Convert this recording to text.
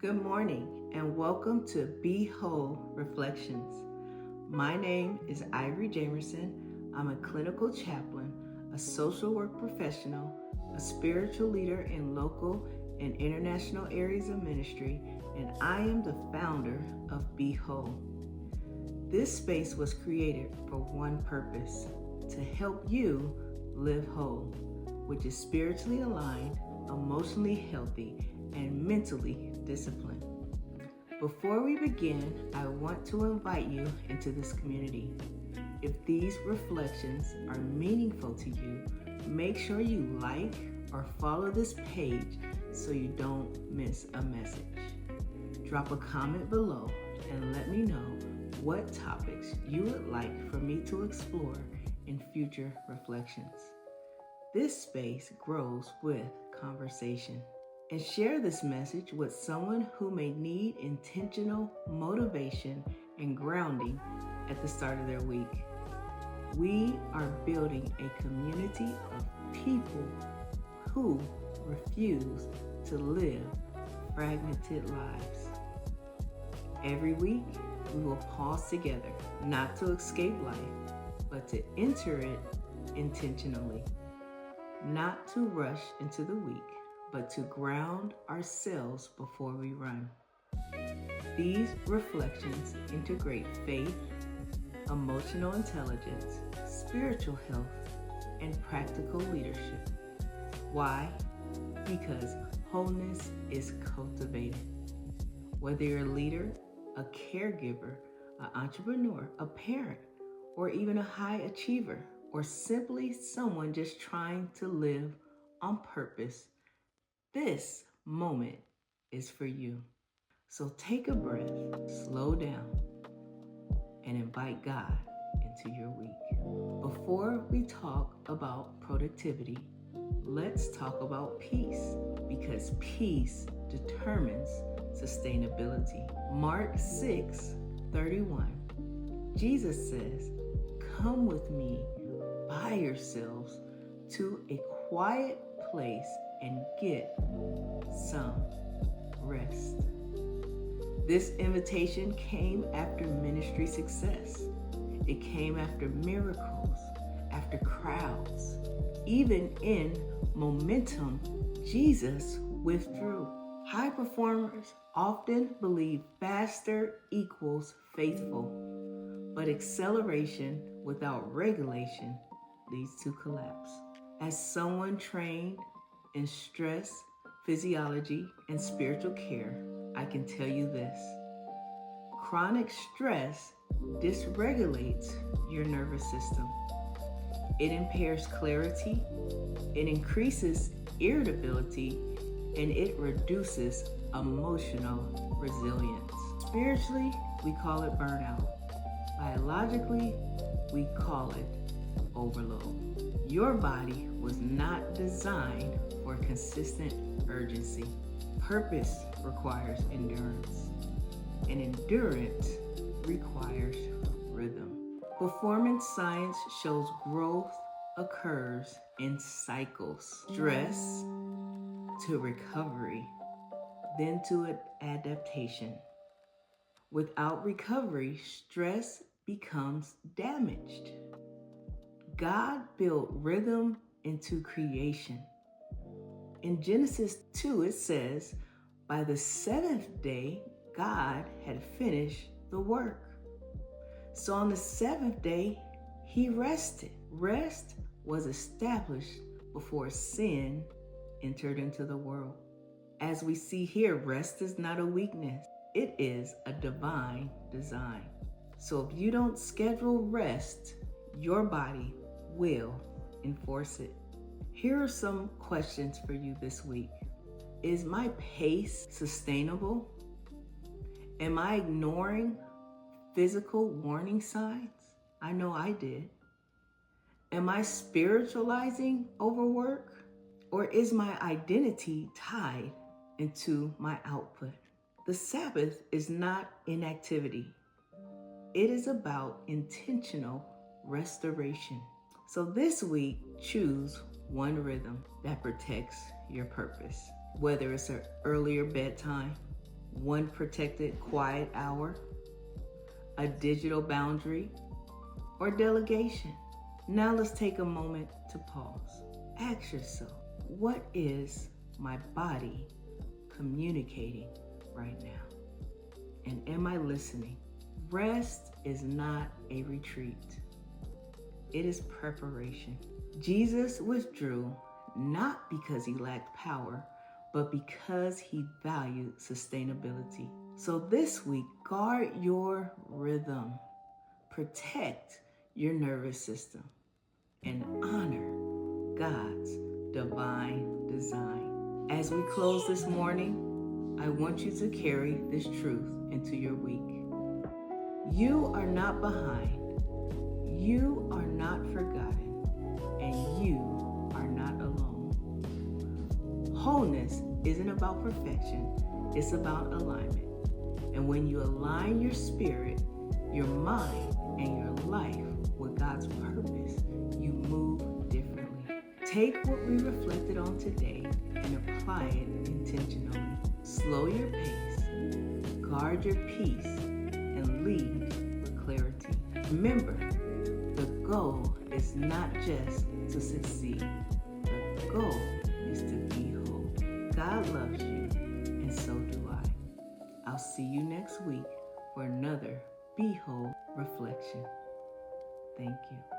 Good morning and welcome to Be Whole Reflections. My name is Ivory Jamerson. I'm a clinical chaplain, a social work professional, a spiritual leader in local and international areas of ministry, and I am the founder of Be Whole. This space was created for one purpose: to help you live whole, which is spiritually aligned, emotionally healthy, and mentally disciplined. Before we begin, I want to invite you into this community. If these reflections are meaningful to you, make sure you like or follow this page so you don't miss a message. Drop a comment below and let me know what topics you would like for me to explore in future reflections. This space grows with conversation. And share this message with someone who may need intentional motivation and grounding at the start of their week. We are building a community of people who refuse to live fragmented lives. Every week, we will pause together, not to escape life, but to enter it intentionally. Not to rush into the week, but to ground ourselves before we run. These reflections integrate faith, emotional intelligence, spiritual health, and practical leadership. Why? Because wholeness is cultivated. Whether you're a leader, a caregiver, an entrepreneur, a parent, or even a high achiever, or simply someone just trying to live on purpose, this moment is for you. So take a breath, slow down, and invite God into your week. Before we talk about productivity, let's talk about peace, because peace determines sustainability. Mark 6:31. Jesus says, "Come with me by yourselves to a quiet place and get some rest." This invitation came after ministry success. It came after miracles, after crowds. Even in momentum, Jesus withdrew. High performers often believe faster equals faithful, but acceleration without regulation leads to collapse. As someone trained in stress, physiology, and spiritual care, I can tell you this: chronic stress dysregulates your nervous system. It impairs clarity, it increases irritability, and it reduces emotional resilience. Spiritually, we call it burnout. Biologically, we call it overload. Your body was not designed for consistent urgency. Purpose requires endurance, and endurance requires rhythm. Performance science shows growth occurs in cycles: stress to recovery, then to adaptation. Without recovery, stress becomes damaged. God built rhythm into creation. In Genesis 2, it says, "By the seventh day, God had finished the work." So on the seventh day, he rested. Rest was established before sin entered into the world. As we see here, rest is not a weakness. It is a divine design. So if you don't schedule rest, your body will enforce it. Here are some questions for you this week. Is my pace sustainable? Am I ignoring physical warning signs? I know I did. Am I spiritualizing overwork? Or is my identity tied into my output? The Sabbath is not inactivity. It is about intentional restoration. So this week, choose one rhythm that protects your purpose. Whether it's an earlier bedtime, one protected quiet hour, a digital boundary, or delegation? Now let's take a moment to pause. Ask yourself, what is my body communicating right now? And am I listening? Rest is not a retreat. It is preparation. Jesus withdrew not because he lacked power, but because he valued sustainability. So this week, guard your rhythm, protect your nervous system, and honor God's divine design. As we close this morning, I want you to carry this truth into your week. You are not behind, you are not forgotten, and you are not alone. Wholeness isn't about perfection, it's about alignment. And when you align your spirit, your mind, and your life with God's purpose, you move differently. Take what we reflected on today and apply it intentionally. Slow your pace, guard your peace, and lead with clarity. Remember, the goal is not just to succeed. The goal is to be whole. God loves you, and so do I. I'll see you next week for another Be Whole reflection. Thank you.